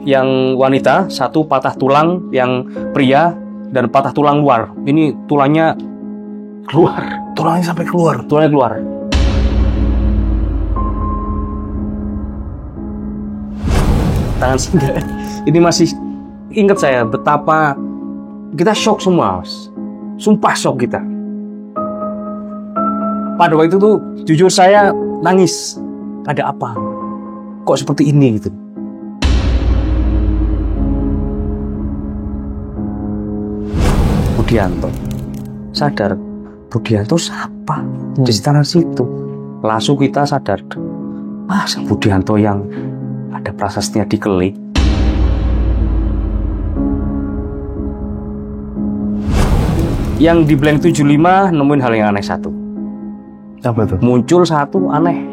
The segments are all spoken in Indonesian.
yang wanita, 1 patah tulang, yang pria dan patah tulang luar. Ini tulangnya keluar. Tulangnya sampai keluar. Tulangnya keluar. Tangan saya. Ini masih ingat saya betapa kita shock semua. Sumpah shock kita. Pada waktu itu tuh jujur saya nangis. Ada apa? Kok seperti ini gitu. Budianto. Sadar. Budianto siapa? Di sekitar situ. Langsung kita sadar. Masa Budianto yang ada prasastinya di Keli? Yang di blank 75 nemuin hal yang aneh satu. Apa tuh? Muncul satu aneh.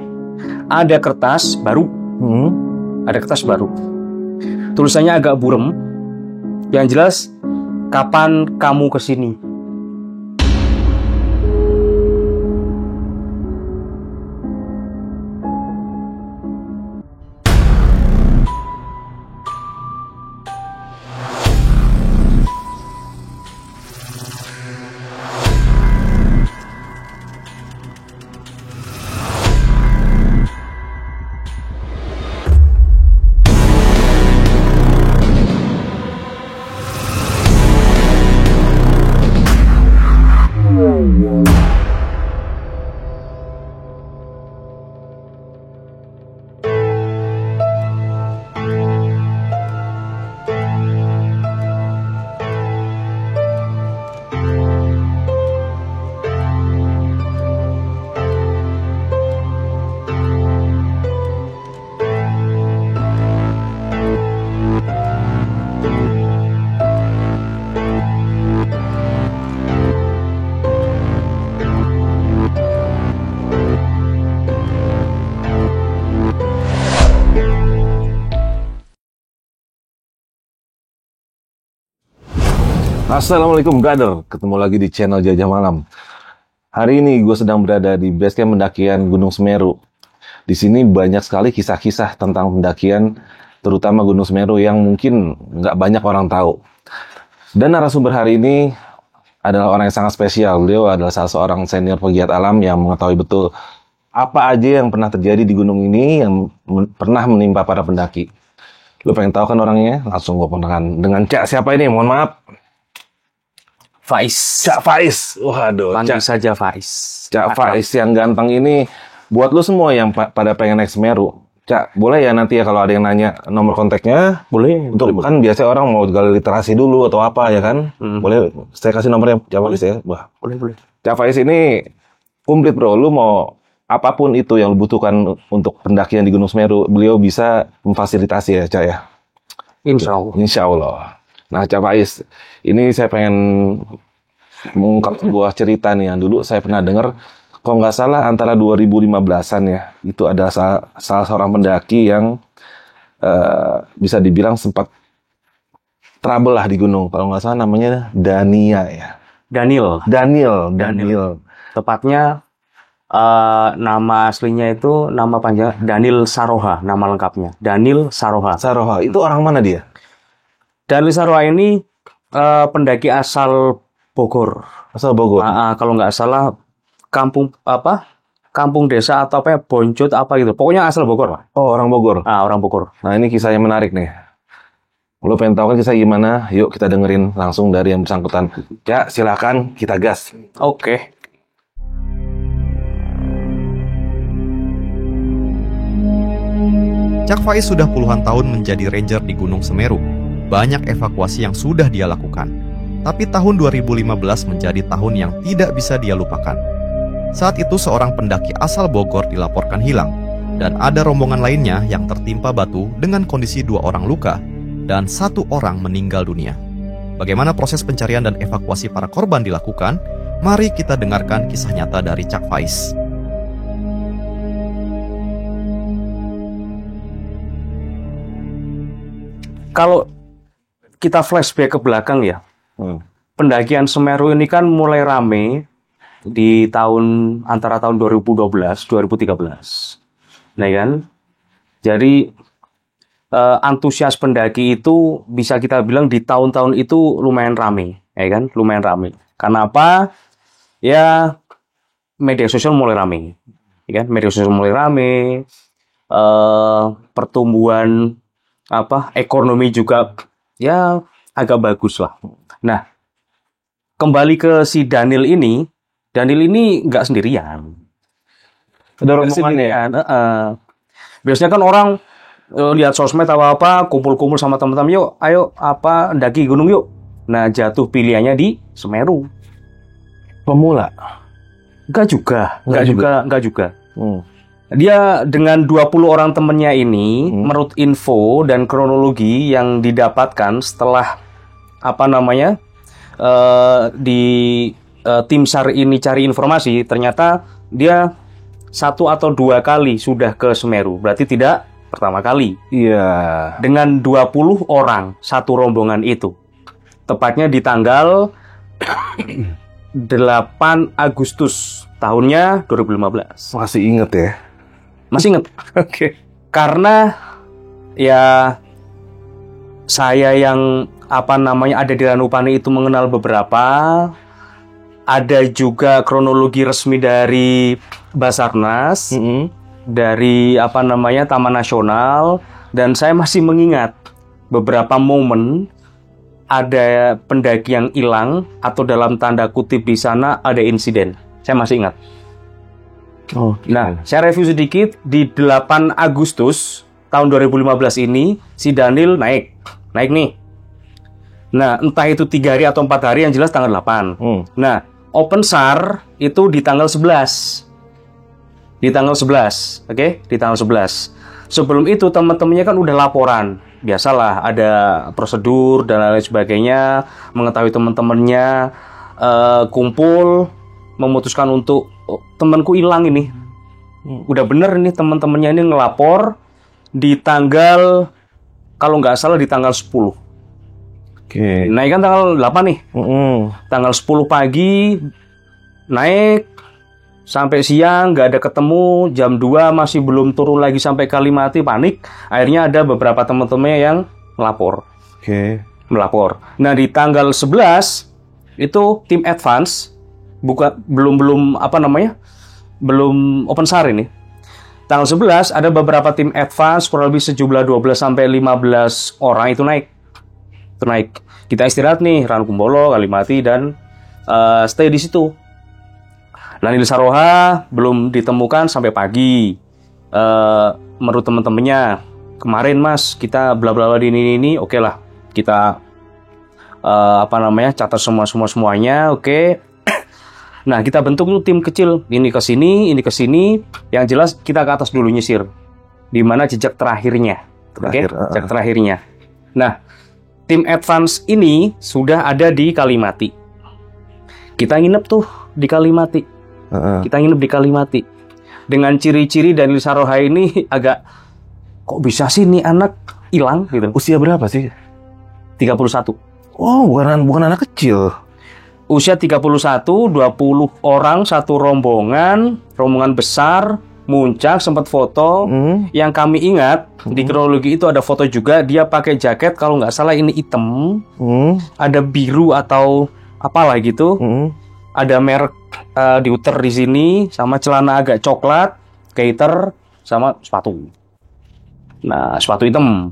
Ada kertas baru. Ada kertas baru. Tulisannya agak burem. Yang jelas, kapan kamu kesini? Assalamualaikum brother, ketemu lagi di channel Jajah Malam. Hari ini gue sedang berada di basecamp pendakian Gunung Semeru. Di sini banyak sekali kisah-kisah tentang pendakian, terutama Gunung Semeru yang mungkin nggak banyak orang tahu. Dan narasumber hari ini adalah orang yang sangat spesial. Beliau adalah salah seorang senior pegiat alam yang mengetahui betul apa aja yang pernah terjadi di gunung ini yang pernah menimpa para pendaki. Lu pengen tahu kan orangnya? Langsung gue kenalan dengan Cak siapa ini? Mohon maaf. Faiz. Cak Faiz. Waduh, Panggil saja Faiz. Cak Faiz yang ganteng ini buat lu semua yang pada pengen naik Semeru. Cak, boleh ya nanti ya kalau ada yang nanya nomor kontaknya? Boleh. Untuk kan biasanya orang mau gali literasi dulu atau apa ya kan? Boleh saya kasih nomornya Cak Faiz ya? Wah. Boleh. Cak Faiz ini komplit bro. Lu mau apapun itu yang lu butuhkan untuk pendakian di Gunung Semeru, beliau bisa memfasilitasi ya Cak ya? Insya Allah. Insya Allah. Nah, Cak Faiz, ini saya pengen mengungkap sebuah cerita nih yang dulu saya pernah dengar, kalau nggak salah antara 2015-an ya, itu ada salah seorang pendaki yang bisa dibilang sempat trouble lah di gunung. Kalau nggak salah namanya Dania ya. Daniel. Tepatnya nama aslinya itu nama panjang Daniel Saroha, nama lengkapnya. Daniel Saroha. Saroha, itu orang mana dia? Daniel Saroha ini pendaki asal Bogor. Asal Bogor. Kalau nggak salah kampung desa atau apa ya, Bonjot apa gitu. Pokoknya asal Bogor lah. Oh, orang Bogor. Orang Bogor. Nah, ini kisahnya menarik nih. Lo pengen tahu kan kisah gimana? Yuk kita dengerin langsung dari yang bersangkutan. Ya, silakan kita gas. Oke. Cak Faiz sudah puluhan tahun menjadi ranger di Gunung Semeru. Banyak evakuasi yang sudah dia lakukan. Tapi tahun 2015 menjadi tahun yang tidak bisa dia lupakan. Saat itu seorang pendaki asal Bogor dilaporkan hilang. Dan ada rombongan lainnya yang tertimpa batu dengan kondisi 2 orang luka dan 1 orang meninggal dunia. Bagaimana proses pencarian dan evakuasi para korban dilakukan? Mari kita dengarkan kisah nyata dari Cak Faiz. Kalau kita flashback ke belakang ya, pendakian Semeru ini kan mulai rame di antara tahun 2012, 2013. Nah kan, jadi antusias pendaki itu bisa kita bilang di tahun-tahun itu lumayan rame, ya kan? Lumayan rame. Karena apa? Ya media sosial mulai rame, ya kan? Media sosial mulai rame, pertumbuhan ekonomi juga ya agak bagus lah. Nah, kembali ke si Daniel ini nggak sendirian. Ada rombongannya. Biasanya kan orang lihat sosmed apa kumpul-kumpul sama teman-teman, yuk ayo daki gunung yuk. Nah, jatuh pilihannya di Semeru. Pemula. Enggak juga. Dia dengan 20 orang temennya ini, menurut info dan kronologi yang didapatkan setelah di tim SAR ini cari informasi, ternyata dia 1 atau 2 kali sudah ke Semeru, berarti tidak pertama kali. Iya. Dengan 20 orang satu rombongan itu. Tepatnya di tanggal 8 Agustus tahunnya 2015. Masih inget ya? Masih inget? Oke. Karena ya saya yang ada di Ranupane itu mengenal beberapa. Ada juga kronologi resmi dari Basarnas, dari Taman Nasional, dan saya masih mengingat beberapa momen ada pendaki yang hilang atau dalam tanda kutip di sana ada insiden. Saya masih ingat. Nah, saya review sedikit di 8 Agustus tahun 2015 ini si Daniel naik nih. Nah, entah itu 3 hari atau 4 hari, yang jelas tanggal 8. Nah, Open SAR itu di tanggal 11. Di tanggal 11, oke? Di tanggal 11. Sebelum itu teman-temannya kan udah laporan. Biasalah ada prosedur dan lain sebagainya, mengetahui teman-temannya kumpul, memutuskan untuk temanku hilang ini. Udah bener ini teman-temannya ini ngelapor di tanggal, kalau nggak salah di tanggal 10. Oke. Naik kan tanggal 8 nih. Tanggal 10 pagi naik sampai siang nggak ada ketemu, jam 2 masih belum turun lagi sampai Kalimati, panik. Akhirnya ada beberapa teman-temannya yang melapor. Melapor. Nah, di tanggal 11 itu tim advance belum open SAR ini. Tanggal 11 ada beberapa tim advance kurang lebih sejumlah 12 sampai 15 orang itu naik. Kita istirahat nih, Rankumbolo, Kalimati, dan stay di situ. Lanil Saroha belum ditemukan sampai pagi. Menurut teman-temannya, kemarin Mas kita bla bla di ini, oke lah, kita catat semuanya, oke. Nah, kita bentuk tuh tim kecil, ini ke sini, yang jelas kita ke atas dulu nyisir. Di mana jejak terakhirnya. Jejak terakhirnya. Nah, tim advance ini sudah ada di Kalimati. Kita nginep tuh di Kalimati. Dengan ciri-ciri Daniel Saroha ini agak, kok bisa sih nih anak hilang gitu. Usia berapa sih? 31. Oh, bukan anak kecil. Usia 31, 20 orang satu rombongan besar. Muncak sempat foto. Yang kami ingat di kronologi itu ada foto juga, dia pakai jaket kalau nggak salah ini hitam, ada biru atau apalah gitu, ada merek diuter di sini, sama celana agak coklat, gaiter, sama sepatu. Nah, sepatu hitam,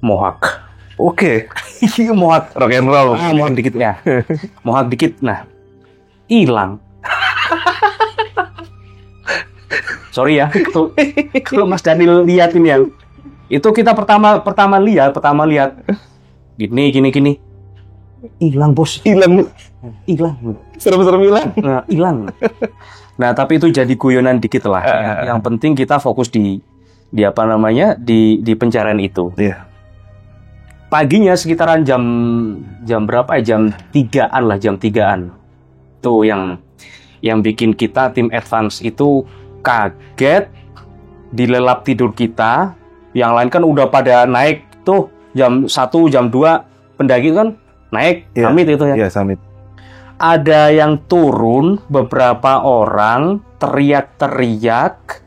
mohawk. Oke. Mohawk, Rock and roll. mohawk dikit ya, mohawk dikit. Nah, hilang. Sorry ya, kalau Mas Daniel lihat ini ya, itu kita pertama lihat, gini, hilang bos, hilang, Serem-serem hilang. nah hilang. Nah, tapi itu jadi guyonan dikit lah. Yang penting kita fokus di pencarian itu. Paginya sekitaran jam berapa ya? Jam 3-an lah, jam 3-an. Tuh yang bikin kita tim advance itu kaget, dilelap tidur kita. Yang lain kan udah pada naik tuh jam 1, jam 2 pendaki kan naik, summit itu ya. Iya, summit. Ada yang turun, beberapa orang teriak-teriak,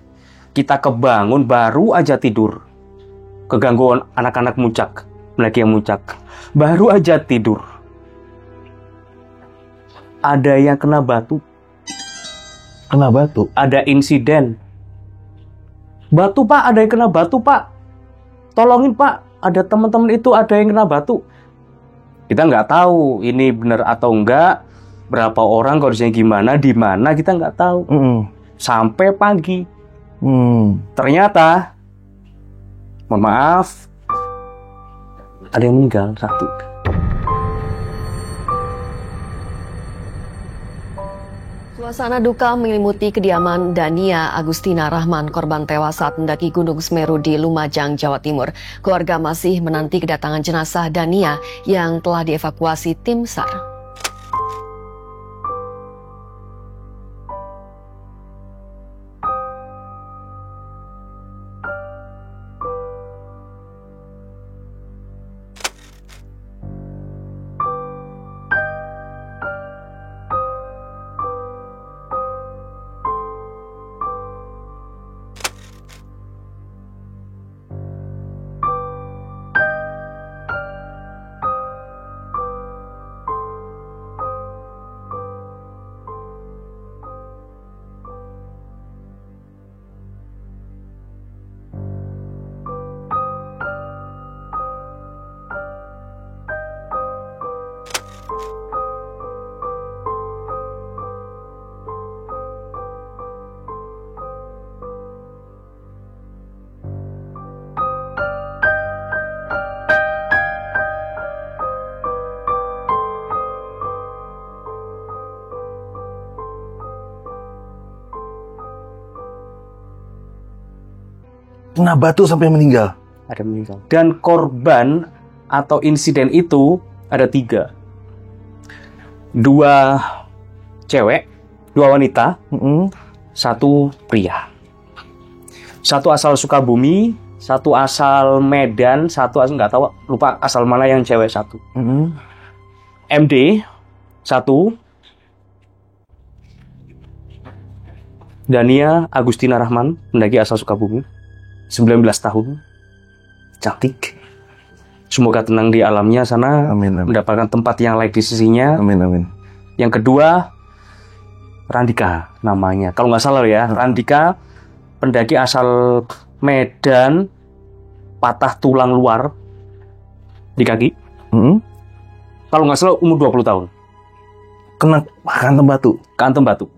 Kita kebangun baru aja tidur. Keganggu anak-anak muncak, mendaki yang muncak. Baru aja tidur. Ada yang kena batu. Kena batu? Ada insiden. Batu Pak, ada yang kena batu Pak. Tolongin Pak, ada teman-teman itu ada yang kena batu. Kita nggak tahu ini benar atau enggak. Berapa orang, kondisinya gimana, di mana kita nggak tahu. Sampai pagi. Ternyata, mohon maaf, ada yang meninggal satu. Suasana duka menyelimuti kediaman Dania Agustina Rahman, korban tewas saat mendaki Gunung Semeru di Lumajang, Jawa Timur. Keluarga masih menanti kedatangan jenazah Dania yang telah dievakuasi tim SAR. Kena batu sampai meninggal? Ada meninggal. Dan korban atau insiden itu ada 3. 2 cewek, 2 wanita, 1 pria. 1 asal Sukabumi, 1 asal Medan, 1 asal nggak tahu, lupa asal mana yang cewek 1. MD 1, Dania Agustina Rahman, pendaki asal Sukabumi, 19 tahun, cantik. Semoga tenang di alamnya sana, amin, amin. Mendapatkan tempat yang layak di sisinya. Amin, amin. Yang kedua, Randika namanya, kalau nggak salah ya, Randika, pendaki asal Medan, patah tulang luar di kaki. Kalau nggak salah umur 20 tahun. Kena kantem batu? Kantem batu.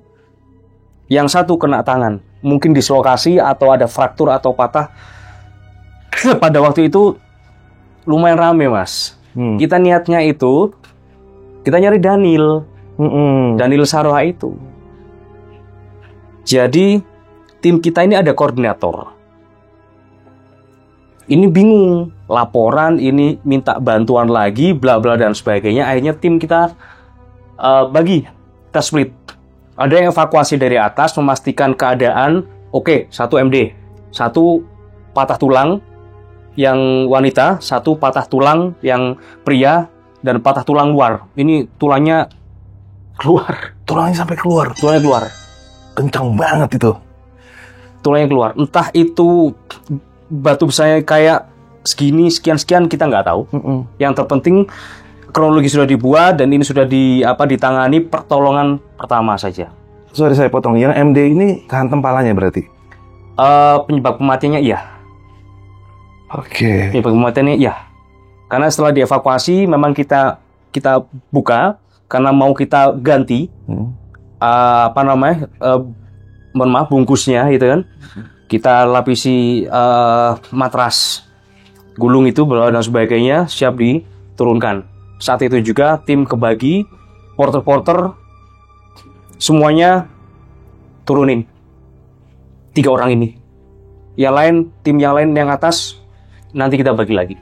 Yang 1 kena tangan, mungkin dislokasi atau ada fraktur atau patah. Pada waktu itu lumayan rame Mas. Kita niatnya itu, kita nyari Daniel. Daniel Saroha itu. Jadi tim kita ini ada koordinator. Ini bingung, laporan ini minta bantuan lagi, bla bla dan sebagainya. Akhirnya tim kita bagi, kita split. Ada yang evakuasi dari atas, memastikan keadaan. Oke, 1 MD, 1 patah tulang yang wanita, 1 patah tulang yang pria, dan patah tulang luar. Ini tulangnya keluar. Tulangnya sampai keluar? Tulangnya keluar. Kencang banget itu. Tulangnya keluar. Entah itu batu besarnya kayak segini, sekian-sekian, kita nggak tahu. Yang terpenting kronologi sudah dibuat dan ini sudah ditangani pertolongan pertama saja. Sorry saya potong, yang MD ini kehantam palanya berarti? Penyebab kematiannya iya. Oke. Penyebab kematiannya iya. Karena setelah dievakuasi memang kita buka karena mau kita ganti mohon maaf bungkusnya gitu kan. Kita lapisi matras gulung itu dan sebagainya, siap diturunkan. Saat itu juga tim kebagi, porter-porter semuanya turunin 3 orang ini. Yang lain, tim yang lain yang atas nanti kita bagi lagi.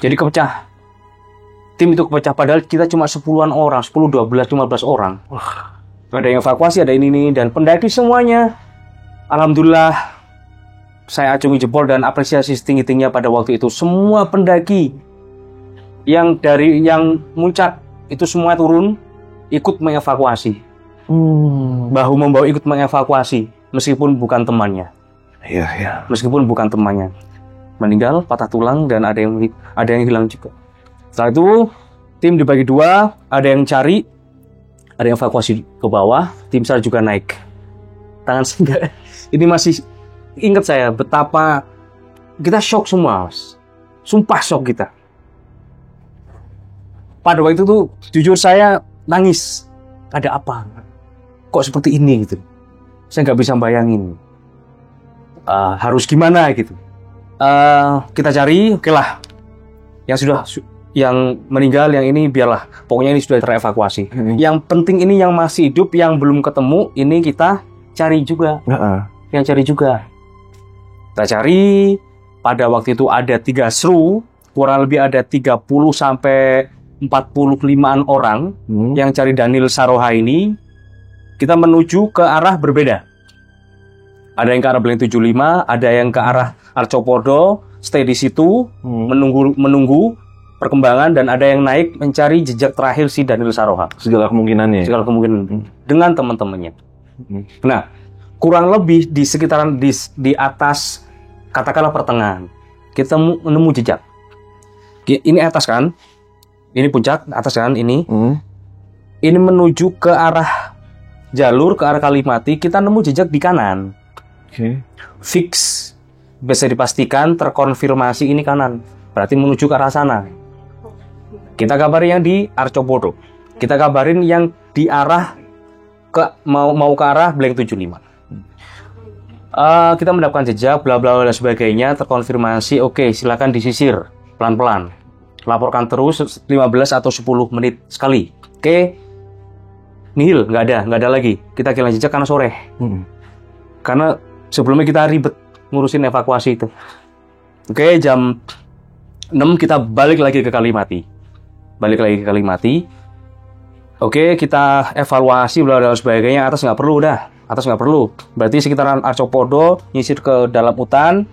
Jadi kepecah. Tim itu kepecah padahal kita cuma 10-an orang, 10, 12, 15 orang. Ada yang evakuasi, ada ini dan pendaki semuanya. Alhamdulillah saya acungi jempol dan apresiasi setinggi-tingginya pada waktu itu. Semua pendaki yang muncak itu semua turun ikut mengevakuasi. Bahu membahu ikut mengevakuasi. meskipun bukan temannya. Iya, iya. Meskipun bukan temannya. Meninggal, patah tulang, dan ada yang hilang juga. Setelah itu, tim dibagi dua, ada yang cari, ada yang evakuasi ke bawah, tim SAR juga naik. Tangan saya, ini masih ingat saya betapa kita shock semua, Mas. Sumpah shock kita. Pada waktu itu jujur saya nangis. Ada apa? Kok seperti ini gitu? Saya nggak bisa bayangin. Harus gimana gitu? Kita cari, oke lah. Yang meninggal, yang ini biarlah. Pokoknya ini sudah terevakuasi. Yang penting ini yang masih hidup, yang belum ketemu, ini kita cari juga. Yang cari juga. Kita cari. Pada waktu itu ada 3 seru, kurang lebih ada 30 sampai 45-an orang yang cari Daniel Saroha ini. Kita menuju ke arah berbeda. Ada yang ke arah Blank 75, ada yang ke arah Arcopodo, stay di situ, menunggu perkembangan, dan ada yang naik mencari jejak terakhir si Daniel Saroha. Segala kemungkinannya. Segala kemungkinan dengan teman-temannya. Nah, kurang lebih di sekitaran di atas, katakanlah pertengahan, kita menemu jejak. Ini atas kan? Ini puncak, atas kan? Ini. Ini menuju ke arah jalur, ke arah Kalimati, kita nemu jejak di kanan. Fix. Bisa dipastikan, terkonfirmasi ini kanan. Berarti menuju ke arah sana. Kita kabarin yang di Arcopodo. Kita kabarin yang di arah mau ke arah Blank 75. Kita mendapatkan jejak, bla bla dan sebagainya, terkonfirmasi. Oke, silakan disisir pelan-pelan. Laporkan terus 15 atau 10 menit sekali. Oke. Nihil, nggak ada lagi. Kita kehilangan jejak karena sore. Karena sebelumnya kita ribet ngurusin evakuasi itu. Oke, jam 6 kita balik lagi ke Kalimati. Oke, kita evaluasi bla bla dan sebagainya. Atas nggak perlu. Berarti sekitaran Arcopodo, nyisir ke dalam hutan.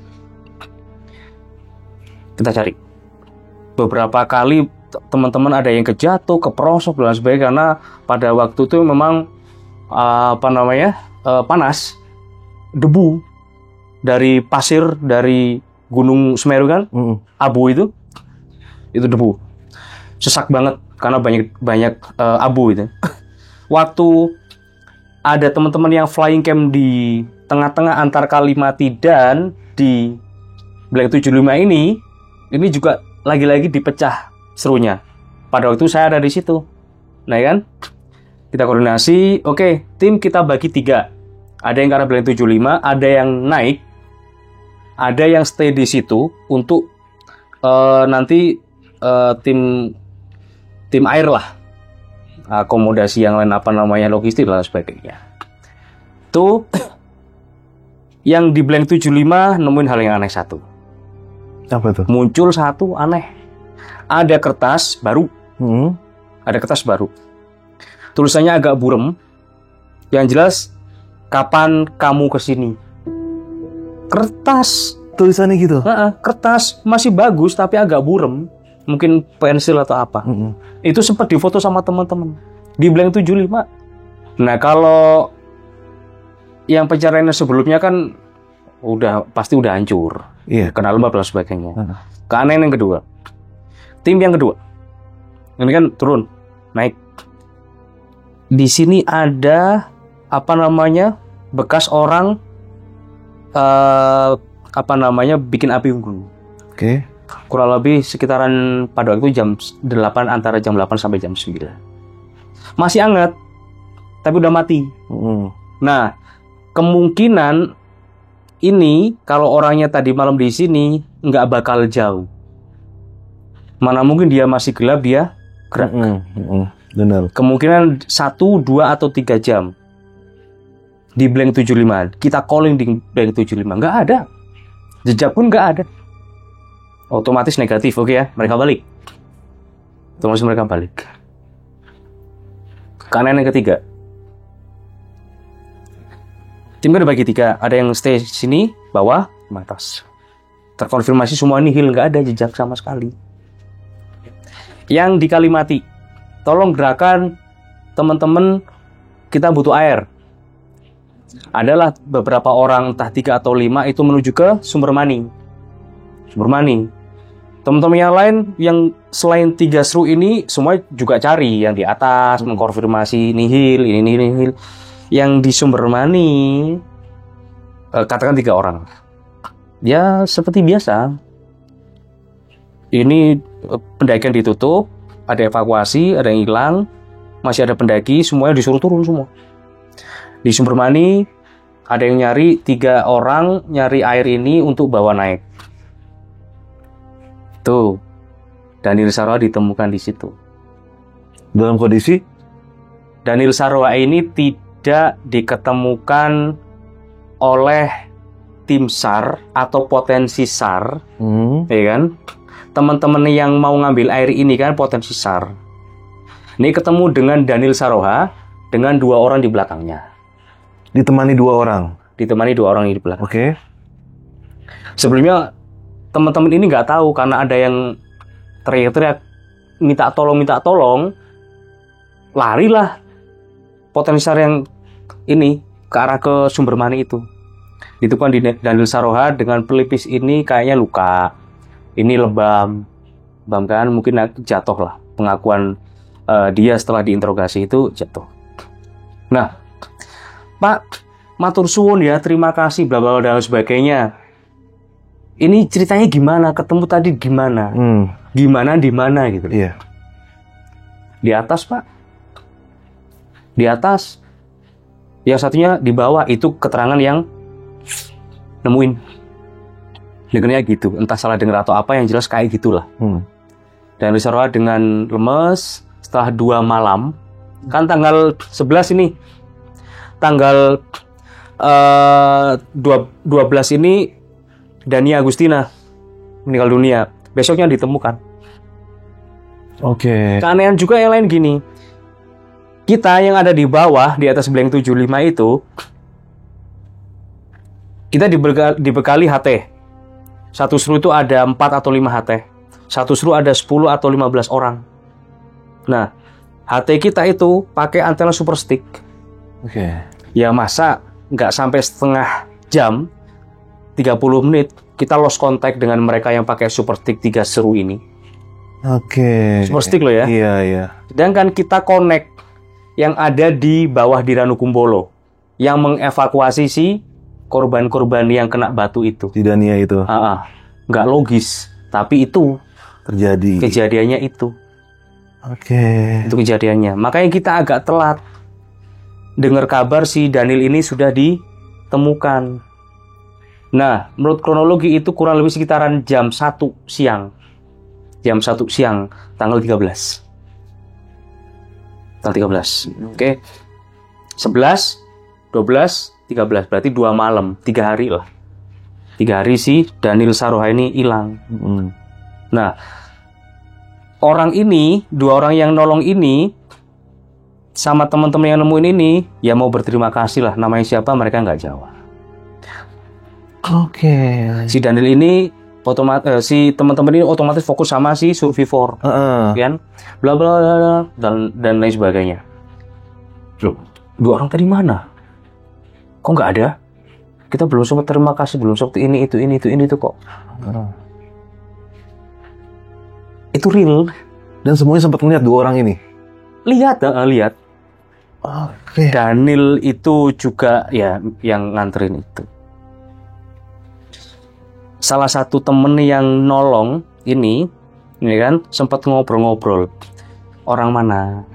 Kita cari. Beberapa kali teman-teman ada yang kejatuh, keprosok dan sebagainya, karena pada waktu itu memang panas, debu dari pasir dari Gunung Semeru kan, abu itu debu, sesak banget karena banyak abu itu. Waktu ada teman-teman yang flying camp di tengah-tengah antar Kalimati dan di Blank 75 ini juga lagi-lagi dipecah serunya. Pada waktu itu saya ada di situ. Nah kan, kita koordinasi. Oke, tim kita bagi 3. Ada yang ke arah Blank 75, ada yang naik, ada yang stay di situ untuk nanti tim air lah, akomodasi yang lain, logistik dan sebagainya. Tuh yang di Blank 75 nemuin hal yang aneh satu. Apa tuh? Muncul satu aneh. Ada kertas baru. Tulisannya agak burem. Yang jelas, kapan kamu kesini? Kertas. Tulisannya gitu? Kertas masih bagus tapi agak burem. Mungkin pensil atau apa. Itu sempat difoto sama teman-teman di Blank 75. Nah, kalau yang pencariannya sebelumnya kan pasti udah hancur. Iya. Kena lembab dan sebagainya. Keanehan yang kedua. Tim yang kedua. Ini kan turun, naik. Di sini ada bekas orang bikin api unggun. Oke. Kurang lebih sekitaran pada waktu jam 8, antara jam 8 sampai jam 9. Masih hangat, tapi udah mati. Nah, kemungkinan ini kalau orangnya tadi malam di sini nggak bakal jauh. Mana mungkin dia masih gelap, dia gerak. Benar. Kemungkinan 1, 2, atau 3 jam. Di Blank 75. Kita calling di Blank 75. Nggak ada. Jejak pun nggak ada. Otomatis negatif, oke ya. Mereka balik. Kanan yang ketiga. Tim kan dibagi 3. Ada yang stay sini, bawah, atas. Terkonfirmasi semua nihil, nggak ada jejak sama sekali. Yang di Kalimati, tolong gerakan teman-teman, kita butuh air. Adalah beberapa orang, entah 3 atau 5 itu menuju ke Sumber Mani. Teman-teman yang lain yang selain 3 seru ini semua juga cari yang di atas, mengkonfirmasi nihil, ini nihil. Yang di Sumber Mani katakan 3 orang. Ya seperti biasa. Ini pendakian ditutup, ada evakuasi, ada yang hilang, masih ada pendaki, semuanya disuruh turun semua. Di Sumber Mani ada yang nyari 3 orang nyari air ini untuk bawa naik. Tuh, Daniel Sarowa ditemukan di situ. Dalam kondisi Daniel Sarowa ini tidak diketemukan oleh tim SAR atau potensi SAR, ya kan? Teman-teman yang mau ngambil air ini kan potensi SAR. Ini ketemu dengan Daniel Sarowa dengan 2 orang di belakangnya. ditemani 2 orang. Ditemani 2 orang di belakang. Oke. Sebelumnya teman-teman ini nggak tahu karena ada yang teriak-teriak minta tolong, larilah potensi SAR yang ini ke arah ke Sumber Mani itu. Itu kan di Daniel Sarowa dengan pelipis ini kayaknya luka. Ini lebam kan mungkin jatuh lah. Pengakuan dia setelah diinterogasi itu jatuh. Nah, Pak, matur suwun ya, terima kasih, bla bla dan sebagainya. Ini ceritanya gimana? Ketemu tadi gimana? Gimana di mana gitu? Iya. Di atas, Pak. Di atas. Yang satunya di bawah, itu keterangan yang nemuin. Dengarnya gitu, entah salah dengar atau apa, yang jelas kayak gitulah. Dan Sarowa dengan lemes setelah 2 malam, kan tanggal 11 ini, tanggal 12 ini Dania Agustina meninggal dunia. Besoknya ditemukan. Oke. Keanehan juga yang lain gini, kita yang ada di bawah di atas Blank 75 itu, kita dibekali HT. Satu seru itu ada 4 atau 5 HT. Satu seru ada 10 atau 15 orang. Nah, HT kita itu pakai antena super stick. Oke. Ya masa nggak sampai setengah jam, 30 menit, kita lost contact dengan mereka yang pakai super stick 3 seru ini. Oke. Super stick loh ya. Iya. Sedangkan kita connect yang ada di bawah di Ranukumbolo, yang mengevakuasi si korban-korban yang kena batu itu. Di Dania itu. Nggak logis, tapi itu terjadi. Kejadiannya itu. Oke. Itu kejadiannya. Makanya kita agak telat dengar kabar si Daniel ini sudah ditemukan. Nah, menurut kronologi itu kurang lebih sekitaran jam 1 siang. Jam 1 siang, tanggal 13. Tanggal 13. Oke. 11, 12, 13. Berarti 2 malam, 3 hari lah. 3 hari si Daniel Sarowa ini hilang. Nah, orang ini, 2 orang yang nolong ini, sama teman-teman yang nemuin ini, ya mau berterima kasih lah. Namanya siapa, mereka nggak jawab. Oke. Si Daniel ini, si teman-teman ini otomatis fokus sama si survivor, kan? Bla bla bla dan lain sebagainya. Loh, 2 orang tadi mana? Kok nggak ada? Kita belum sempat terima kasih, belum sempat ini itu kok. Itu real. Dan semuanya sempat melihat 2 orang ini. Lihat. Oke. Daniel itu juga ya yang nganterin itu. Salah satu temen yang nolong ini kan sempat ngobrol-ngobrol. Orang mana?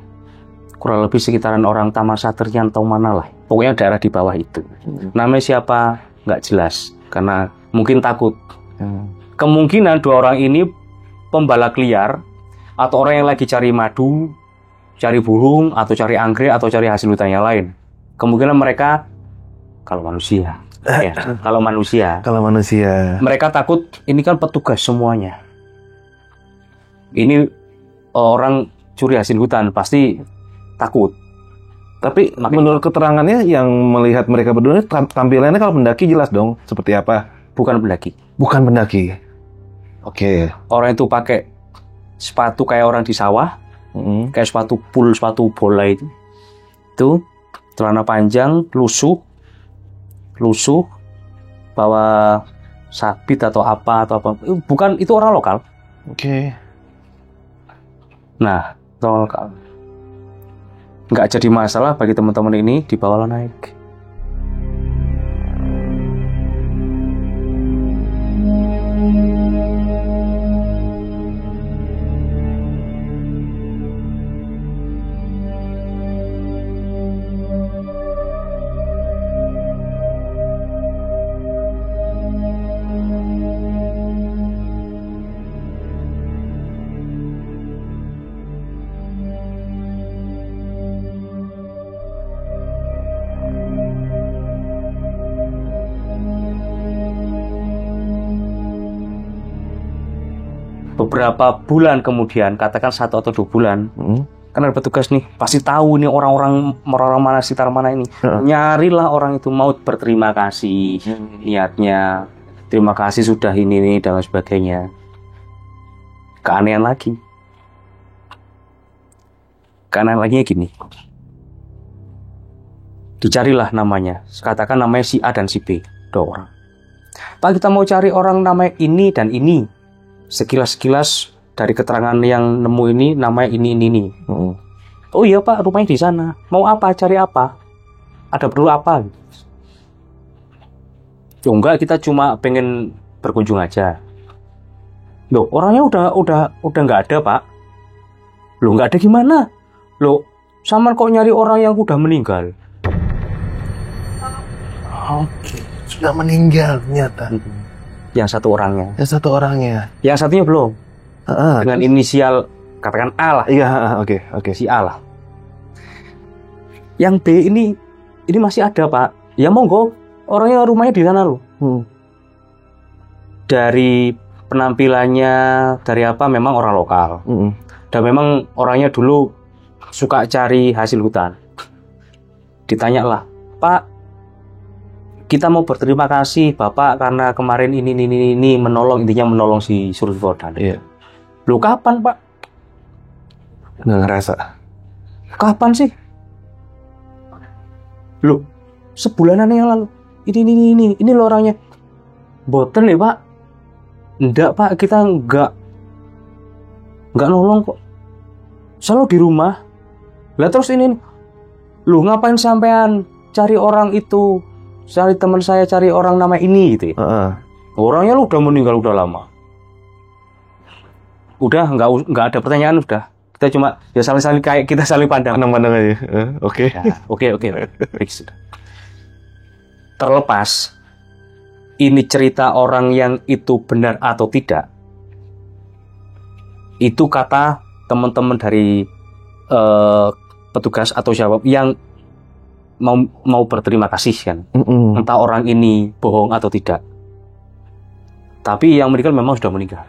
Kurang lebih sekitaran orang Taman Satrian atau mana lah. Pokoknya daerah di bawah itu. Namanya siapa? Nggak jelas. Karena mungkin takut. Kemungkinan 2 orang ini pembalak liar. Atau orang yang lagi cari madu, cari burung, atau cari anggrek, atau cari hasil hutan yang lain. Kemungkinan mereka, kalau manusia. Kalau manusia. Mereka takut, ini kan petugas semuanya. Ini orang curi hasil hutan, pasti takut. Tapi menurut keterangannya yang melihat mereka berdua, tampilannya kalau pendaki jelas dong. Seperti apa? Bukan pendaki. Oke. Orang itu pakai sepatu kayak orang di sawah. Kayak sepatu bola itu. Itu celana panjang, lusuh, lusuh, bawa sabit atau apa. Bukan, itu orang lokal. Oke. Nah, orang lokal. Nggak jadi masalah bagi teman-teman ini dibawa naik. Beberapa bulan kemudian, katakan 1 atau 2 bulan, kan ada petugas nih, pasti tahu nih orang mana, sekitar mana ini. Nyarilah orang itu, mau berterima kasih, niatnya, terima kasih sudah ini dan lain sebagainya. Keanehan lagi gini, dicarilah namanya, katakan namanya si A dan si B, 2 orang. Pak, kita mau cari orang namanya ini dan ini. Sekilas dari keterangan yang nemu ini namanya ini. Oh iya Pak, rumahnya di sana. Mau apa? Cari apa? Ada perlu apa? Oh enggak, kita cuma pengen berkunjung aja. Loh, orangnya udah nggak ada Pak. Loh, nggak ada gimana? Loh, sama kok nyari orang yang udah meninggal. Oke, sudah meninggal ternyata. Yang 1 orangnya. Yang 1 orangnya. Yang satunya belum. Dengan inisial katakan A lah. Iya, oke. Si A lah. Yang B ini masih ada Pak. Ya monggo, orangnya rumahnya di sana loh. Dari penampilannya, dari apa, memang orang lokal. Dan memang orangnya dulu suka cari hasil hutan. Ditanyalah, Pak, kita mau berterima kasih Bapak karena kemarin ini menolong, intinya menolong si Survodan. Iya. Loh, kapan Pak? Nggak ngerasa. Kapan sih? Loh, sebulanan yang lalu. Ini loh orangnya. Boten ya Pak? Enggak Pak, kita enggak nolong kok. Selalu di rumah. Lah terus ini, loh ngapain sampean cari orang itu? Cari teman saya, cari orang nama ini gitu ya. Orangnya lu udah meninggal, udah lama. Udah nggak ada pertanyaan, udah. Kita cuma ya saling kayak kita saling pandang aja. Oke. Oke. Terlepas ini cerita orang yang itu benar atau tidak, itu kata teman-teman dari petugas atau siapa yang mau berterima kasih kan. Entah orang ini bohong atau tidak. Tapi yang meninggal memang sudah meninggal.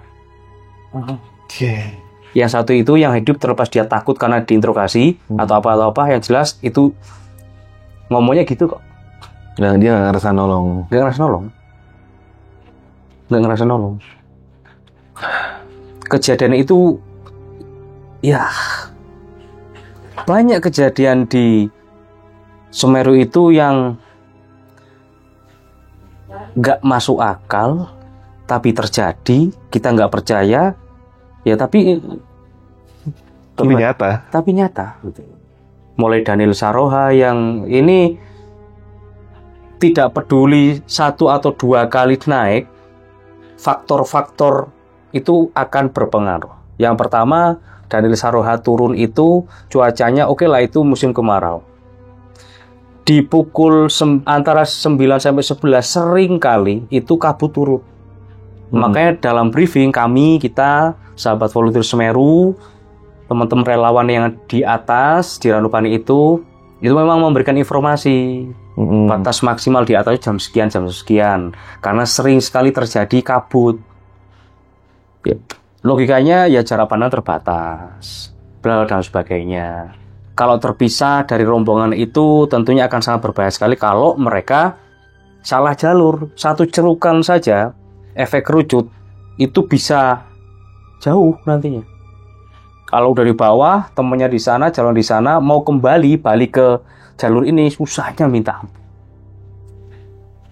Yang satu itu yang hidup, terlepas dia takut karena diinterogasi atau apa, yang jelas itu ngomongnya gitu kok. Nah, dia nggak ngerasa nolong. Nggak ngerasa nolong. Kejadian itu ya banyak kejadian di Semeru itu yang nggak masuk akal, tapi terjadi, kita nggak percaya, ya tapi nyata. Tapi nyata. Mulai Daniel Saroha yang ini tidak peduli 1 atau 2 kali naik, faktor-faktor itu akan berpengaruh. Yang pertama, Daniel Saroha turun itu cuacanya oke lah, itu musim kemarau. Di pukul antara 9 sampai 11 sering kali itu kabut turun. Makanya dalam briefing kita sahabat volunteer Semeru, teman-teman relawan yang di atas di Ranupani itu memang memberikan informasi batas maksimal di atas jam sekian karena sering sekali terjadi kabut. Ya, logikanya ya jarak pandang terbatas, dan sebagainya. Kalau terpisah dari rombongan itu tentunya akan sangat berbahaya sekali kalau mereka salah jalur. 1 cerukan saja, efek kerucut itu bisa jauh nantinya. Kalau dari bawah, temennya di sana, jalan di sana, mau balik ke jalur ini, susahnya minta ampun.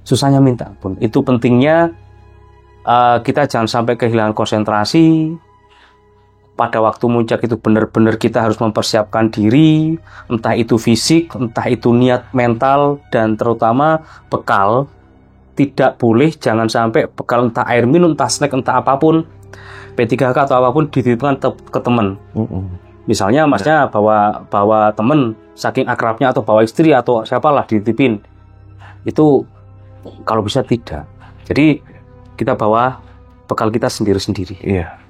susahnya minta ampun. Itu pentingnya kita jangan sampai kehilangan konsentrasi. Pada waktu muncak itu benar-benar kita harus mempersiapkan diri, entah itu fisik, entah itu niat mental, dan terutama bekal. Tidak boleh, jangan sampai bekal entah air minum, entah snack, entah apapun, P3K atau apapun dititipkan ke teman. Misalnya masnya bawa teman saking akrabnya, atau bawa istri atau siapalah dititipin. Itu kalau bisa tidak. Jadi kita bawa bekal kita sendiri-sendiri. Iya.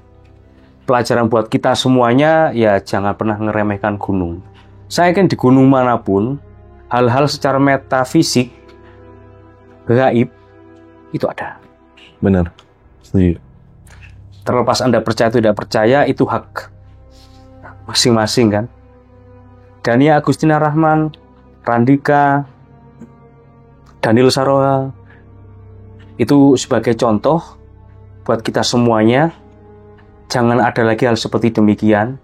Pelajaran buat kita semuanya, ya jangan pernah ngeremehkan gunung. Saya kan di gunung manapun, hal-hal secara metafisik, gaib, itu ada. Benar. Setuju. Terlepas Anda percaya atau tidak percaya, itu hak masing-masing kan. Dania Agustina Rahman, Randika, Daniel Saroha, itu sebagai contoh buat kita semuanya. Jangan ada lagi hal seperti demikian.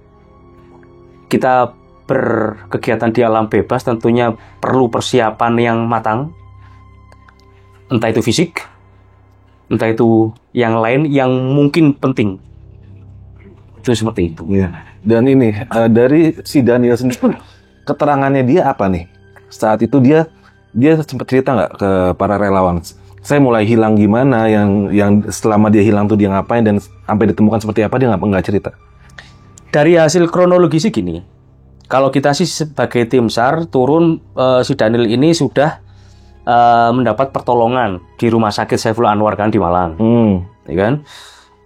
Kita berkegiatan di alam bebas tentunya perlu persiapan yang matang. Entah itu fisik, entah itu yang lain yang mungkin penting. Itu seperti itu. Iya. Dan ini dari si Daniel sendiri, keterangannya dia apa nih? Saat itu dia sempat cerita nggak ke para relawan? Saya mulai hilang gimana, yang selama dia hilang tuh dia ngapain, dan sampai ditemukan seperti apa, dia nggak cerita. Dari hasil kronologi sih gini, kalau kita sih sebagai tim SAR turun, si Daniel ini sudah mendapat pertolongan di Rumah Sakit Saifullah Anwar kan di Malang, ya kan?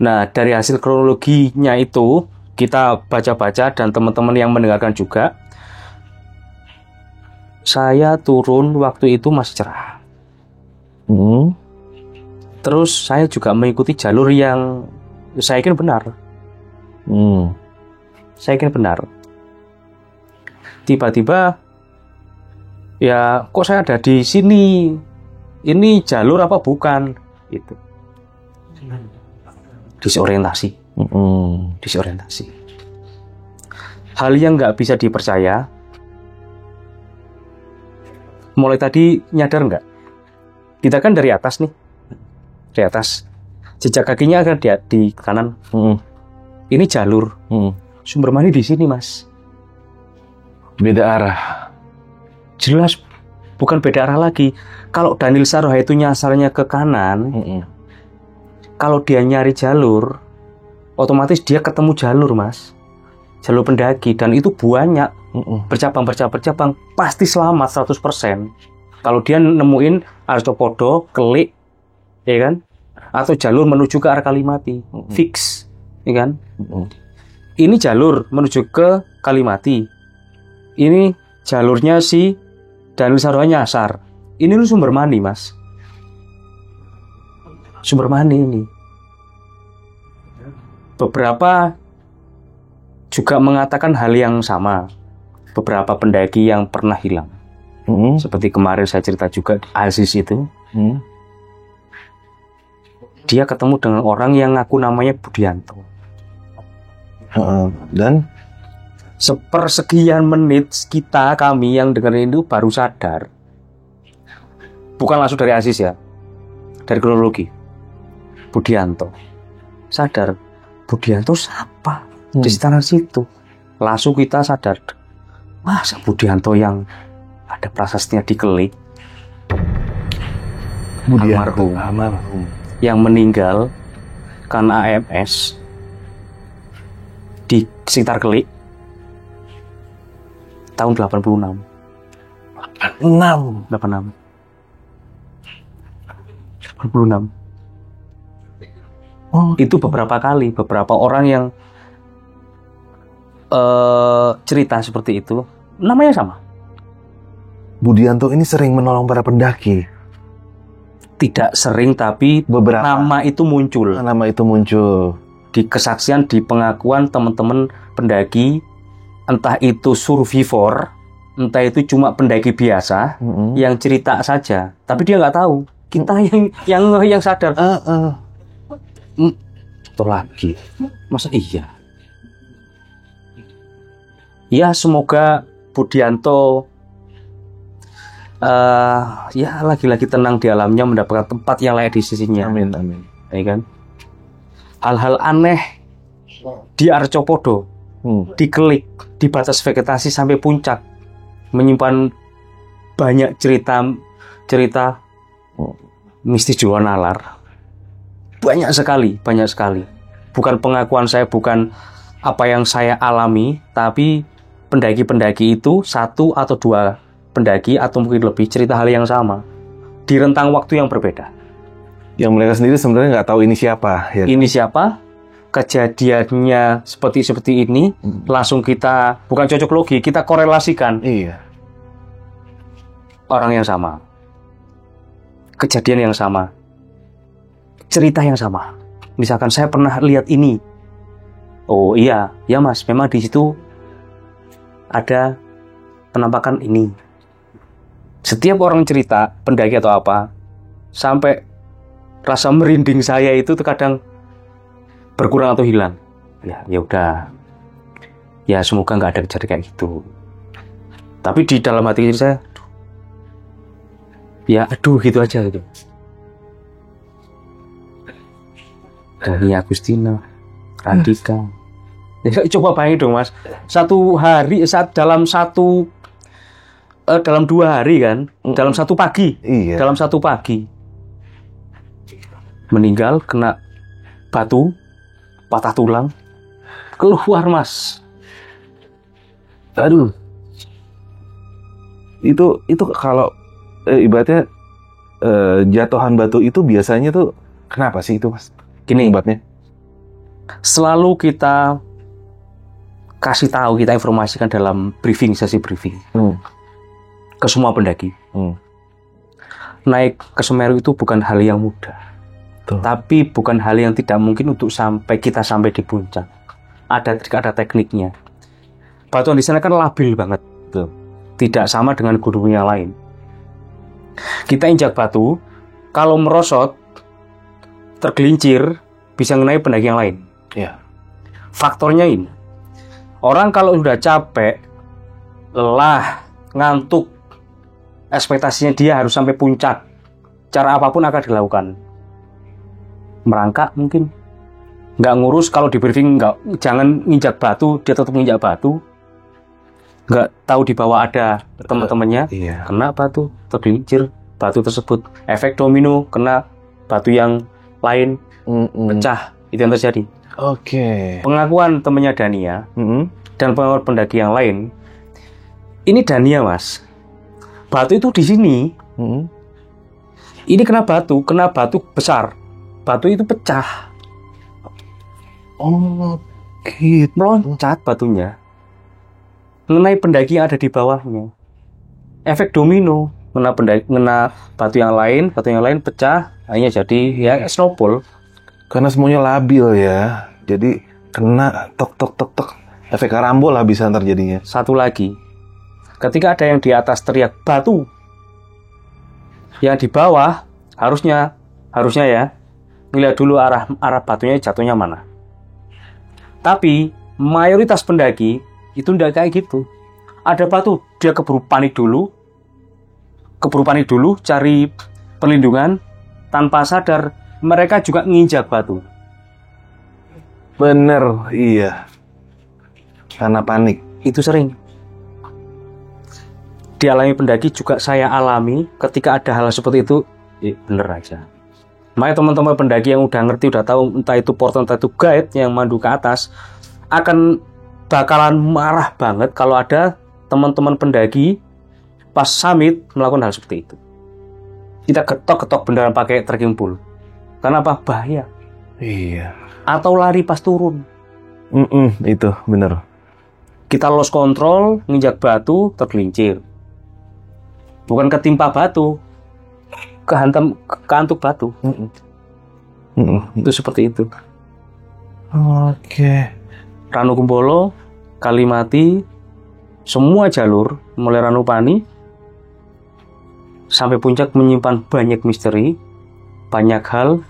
Nah, dari hasil kronologinya itu kita baca-baca dan teman-teman yang mendengarkan juga, saya turun waktu itu masih cerah. Terus saya juga mengikuti jalur yang saya yakin benar. Saya yakin benar. Tiba-tiba, ya kok saya ada di sini? Ini jalur apa bukan? Gitu. Disorientasi. Disorientasi. Hal yang nggak bisa dipercaya. Mulai tadi nyadar nggak? Kita kan dari atas nih, dari atas. Jejak kakinya kan di kanan. Ini jalur. Sumber mandi di sini, Mas. Beda arah. Jelas bukan beda arah lagi. Kalau Daniel Saroha itu nyasarnya ke kanan, kalau dia nyari jalur, otomatis dia ketemu jalur, Mas. Jalur pendaki, dan itu banyak. Bercabang, pasti selamat 100%. Kalau dia nemuin Arjopodo, Kelik, ya kan? Atau jalur menuju ke arah Kalimati, fix, ya kan? Ini jalur menuju ke Kalimati. Ini jalurnya si Daniel Saroha nyasar. Ini lu sumber mani, Mas. Sumber mani ini. Beberapa juga mengatakan hal yang sama. Beberapa pendaki yang pernah hilang. Seperti kemarin saya cerita juga Aziz itu, dia ketemu dengan orang yang ngaku namanya Budianto. Dan sepersekian menit kami yang dengerin itu baru sadar. Bukan langsung dari Aziz ya, dari kronologi. Budianto sadar, Budianto siapa di sekitar situ. Langsung kita sadar, masa Budianto yang ada prasasnya di Kelik, almarhum yang meninggal karena AMS di sekitar Kelik tahun 86. Itu beberapa kali, beberapa orang yang cerita seperti itu, namanya sama. Budianto ini sering menolong para pendaki. Tidak sering, tapi beberapa nama itu muncul. Nama itu muncul di kesaksian, di pengakuan teman-teman pendaki, entah itu survivor, entah itu cuma pendaki biasa yang cerita saja, tapi dia nggak tahu. Kita yang sadar. Itu lagi, masa iya? Ya semoga Budianto Ya lagi-lagi tenang di alamnya, mendapatkan tempat yang layak di sisinya. Amin, amin. Ya kan? Hal-hal aneh di Arcopodo, dikelik di batas vegetasi sampai puncak, menyimpan banyak cerita mistis Jawa nalar. Banyak sekali. Bukan pengakuan saya, bukan apa yang saya alami, tapi pendaki-pendaki itu 1 atau 2 pendaki atau mungkin lebih cerita hal yang sama di rentang waktu yang berbeda. Yang mereka sendiri sebenarnya nggak tahu ini siapa. Ya. Ini siapa? Kejadiannya seperti ini, langsung kita bukan cocok logi, kita korelasikan. Iya. Orang yang sama, kejadian yang sama, cerita yang sama. Misalkan saya pernah lihat ini. Oh iya, ya mas, memang di situ ada penampakan ini. Setiap orang cerita, pendaki atau apa, sampai rasa merinding saya itu terkadang berkurang atau hilang. Ya udah. Ya semoga nggak ada kejadian kayak gitu. Tapi di dalam hati saya, ya aduh gitu aja gitu. Dania Agustina, Randika. Ya, coba bayangin dong mas, dalam 2 hari kan, dalam 1 pagi, Iya. dalam 1 pagi meninggal kena batu, patah tulang, keluar mas. Aduh. Itu kalau ibaratnya jatuhan batu itu biasanya tuh kenapa sih itu mas? Gini, Obatnya? selalu kita kasih tahu, kita informasikan dalam sesi briefing ke semua pendaki. Naik ke Semeru itu bukan hal yang mudah. Tuh. Tapi bukan hal yang tidak mungkin untuk kita sampai di puncak. Ada tekniknya. Batuan di sana kan labil banget. Tuh. Tidak sama dengan gunung yang lain. Kita injak batu, kalau merosot, tergelincir, bisa mengenai pendaki yang lain. Iya. Faktornya ini, orang kalau sudah capek, lelah, ngantuk, ekspektasinya dia harus sampai puncak. Cara apapun akan dilakukan. Merangkak mungkin. Nggak ngurus, kalau di briefing jangan nginjak batu, dia tetap nginjak batu. Nggak tahu di bawah ada teman-temannya, Iya. kena batu, tergelincir batu tersebut. Efek domino, kena batu yang lain, pecah. Itu yang terjadi. Oke. Pengakuan temannya Dania dan pengakuan pendaki yang lain, ini Dania mas, batu itu di sini, ini kena batu besar, batu itu pecah, Gitu. meloncat batunya, mengenai pendaki yang ada di bawahnya. Efek domino, kena batu yang lain pecah, akhirnya jadi ya snowball. Karena semuanya labil ya. Jadi kena tok. Efek karambol lah bisa terjadinya. Satu lagi, ketika ada yang di atas teriak batu, yang di bawah harusnya ya ngeliat dulu arah batunya jatuhnya mana. Tapi mayoritas pendaki itu tidak kayak gitu. Ada batu, dia keburu panik dulu, cari perlindungan, tanpa sadar mereka juga nginjak batu. Bener, iya. Karena panik. Itu sering dialami pendaki, juga saya alami. Ketika ada hal seperti itu, bener aja. Makanya teman-teman pendaki yang udah ngerti, udah tahu, entah itu porter, entah itu guide yang mandu ke atas, akan bakalan marah banget kalau ada teman-teman pendaki pas summit melakukan hal seperti itu. Kita ketok beneran pakai trekking pole. Karena apa? Bahaya. Iya. Atau lari pas turun. Itu bener. Kita lost control, nginjak batu, tergelincir. Bukan ketimpa batu, keantuk batu. Itu seperti itu. Oke. Ranukumbolo, Kalimati, semua jalur mulai Ranupani sampai puncak menyimpan banyak misteri, banyak hal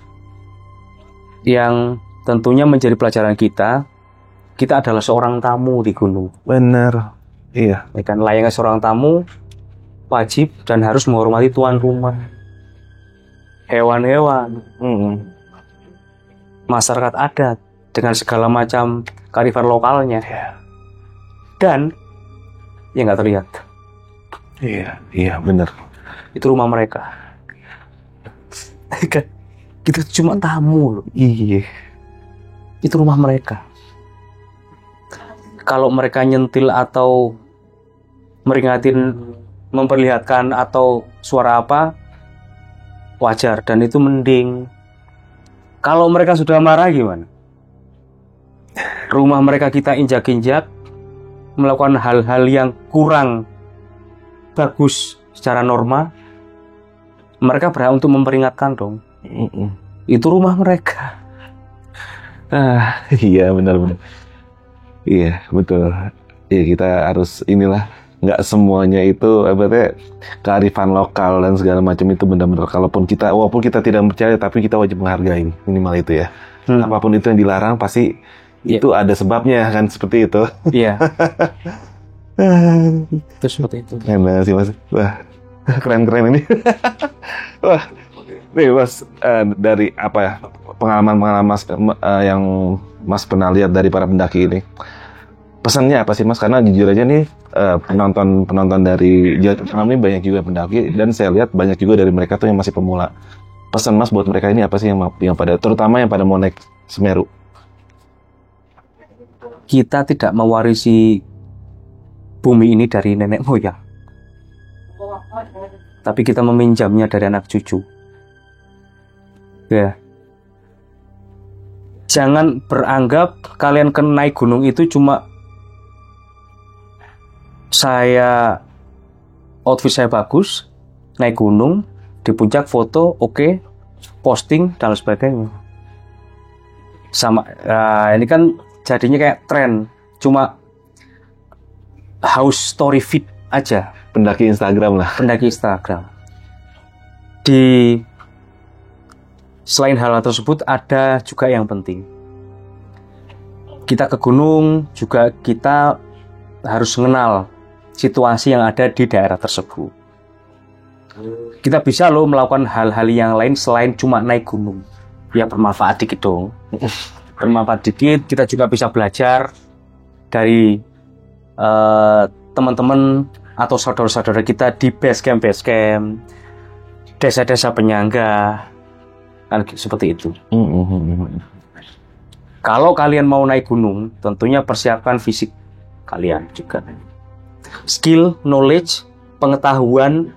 yang tentunya menjadi pelajaran kita. Kita adalah seorang tamu di gunung. Bener. Iya. Ya kan, layaknya seorang tamu, wajib dan harus menghormati tuan rumah, hewan-hewan, masyarakat adat dengan segala macam kearifan lokalnya, dan yang nggak terlihat. Iya benar. Itu rumah mereka. Kita cuma tamu loh. Iya. Itu rumah mereka. Kalau mereka nyentil atau meringatin, memperlihatkan atau suara apa, wajar dan itu mending. Kalau mereka sudah marah gimana? Rumah mereka kita injak-injak, melakukan hal-hal yang kurang bagus secara norma, mereka berhak untuk memperingatkan dong. Itu rumah mereka. Iya benar. Iya betul. Iya kita harus inilah, nggak semuanya itu kearifan lokal dan segala macam itu benar-benar. Walaupun kita tidak percaya, tapi kita wajib menghargai minimal itu ya. Apapun itu yang dilarang pasti itu ada sebabnya kan, seperti itu. Iya. Itu seperti itu. Enak sih Mas. Wah keren ini. Wah nih Mas, dari pengalaman Mas yang Mas pernah lihat dari para pendaki ini, pesannya apa sih Mas? Karena jujur aja nih penonton dari Jawa ini banyak juga pendaki, dan saya lihat banyak juga dari mereka tuh yang masih pemula. Pesan Mas buat mereka ini apa sih terutama yang pada mau naik Semeru? Kita tidak mewarisi bumi ini dari nenek moyang, tapi kita meminjamnya dari anak cucu. Ya. Jangan beranggap kalian naik gunung itu cuma outfit saya bagus, naik gunung, di puncak foto, oke, posting dan sebagainya. Ini kan jadinya kayak tren, cuma house story feed aja. Pendaki Instagram lah. Pendaki Instagram. Selain hal tersebut ada juga yang penting. Kita ke gunung juga kita harus mengenal situasi yang ada di daerah tersebut. Kita bisa loh melakukan hal-hal yang lain selain cuma naik gunung. Ya bermanfaat dikit dong. Bermanfaat dikit, kita juga bisa belajar dari teman-teman atau saudara-saudara kita di base camp, desa-desa penyangga. Kan seperti itu. Kalau kalian mau naik gunung, tentunya persiapkan fisik kalian juga. Skill, knowledge, pengetahuan,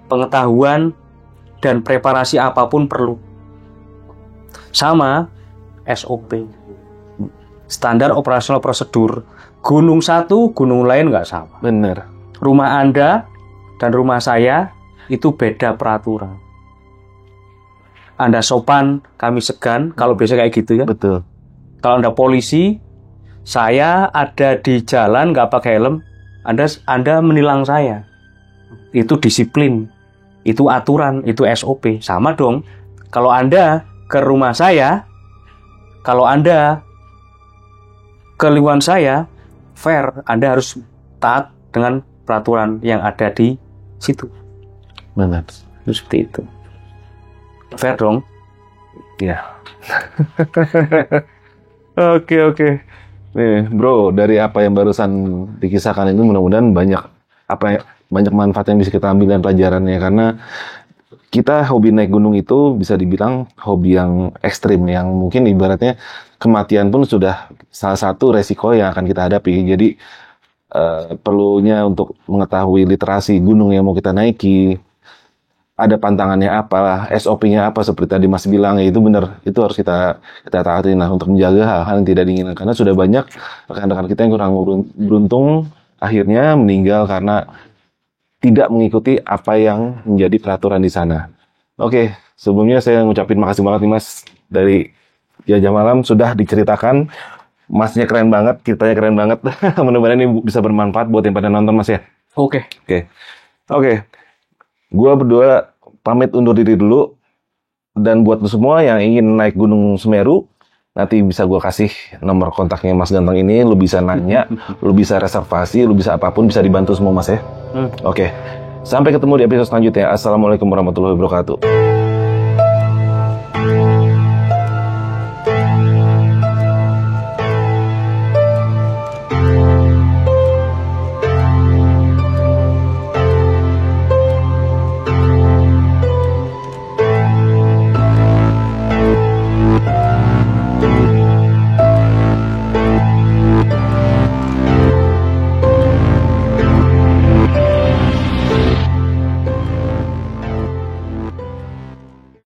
pengetahuan dan preparasi apapun perlu. Sama SOP, standar operasional prosedur. Gunung satu, gunung lain nggak sama. Bener. Rumah Anda dan rumah saya itu beda peraturan. Anda sopan, kami segan, kalau biasa kayak gitu ya. Betul. Kalau Anda polisi, saya ada di jalan nggak pakai helm, Anda menilang saya. Itu disiplin, itu aturan, itu SOP. Sama dong. Kalau Anda ke rumah saya, kalau Anda ke lingkungan saya, fair, Anda harus taat dengan peraturan yang ada di situ. Benar. Seperti itu. Fair dong. Ya. Oke. Nih, bro, dari apa yang barusan dikisahkan ini mudah-mudahan banyak manfaat yang bisa kita ambil dan pelajarannya, karena kita hobi naik gunung itu bisa dibilang hobi yang ekstrim, yang mungkin ibaratnya kematian pun sudah salah satu resiko yang akan kita hadapi. Jadi perlunya untuk mengetahui literasi gunung yang mau kita naiki, ada pantangannya apa, SOP-nya apa, seperti tadi Mas bilang, ya itu benar, itu harus kita taatin lah untuk menjaga hal-hal yang tidak diinginkan, karena sudah banyak rekan-rekan kita yang kurang beruntung akhirnya meninggal karena tidak mengikuti apa yang menjadi peraturan di sana. Oke, sebelumnya saya ngucapin makasih banget nih Mas, dari Jajah Malam sudah diceritakan. Masnya keren banget, ceritanya keren banget. Mudah-mudahan ini bisa bermanfaat buat yang pada nonton Mas ya. Oke. Gua berdua pamit undur diri dulu. Dan buat semua yang ingin naik Gunung Semeru, Nanti bisa gue kasih nomor kontaknya Mas Ganteng ini, lu bisa nanya, lu bisa reservasi, lu bisa apapun, bisa dibantu semua Mas ya. Oke. Sampai ketemu di episode selanjutnya. Assalamualaikum warahmatullahi wabarakatuh.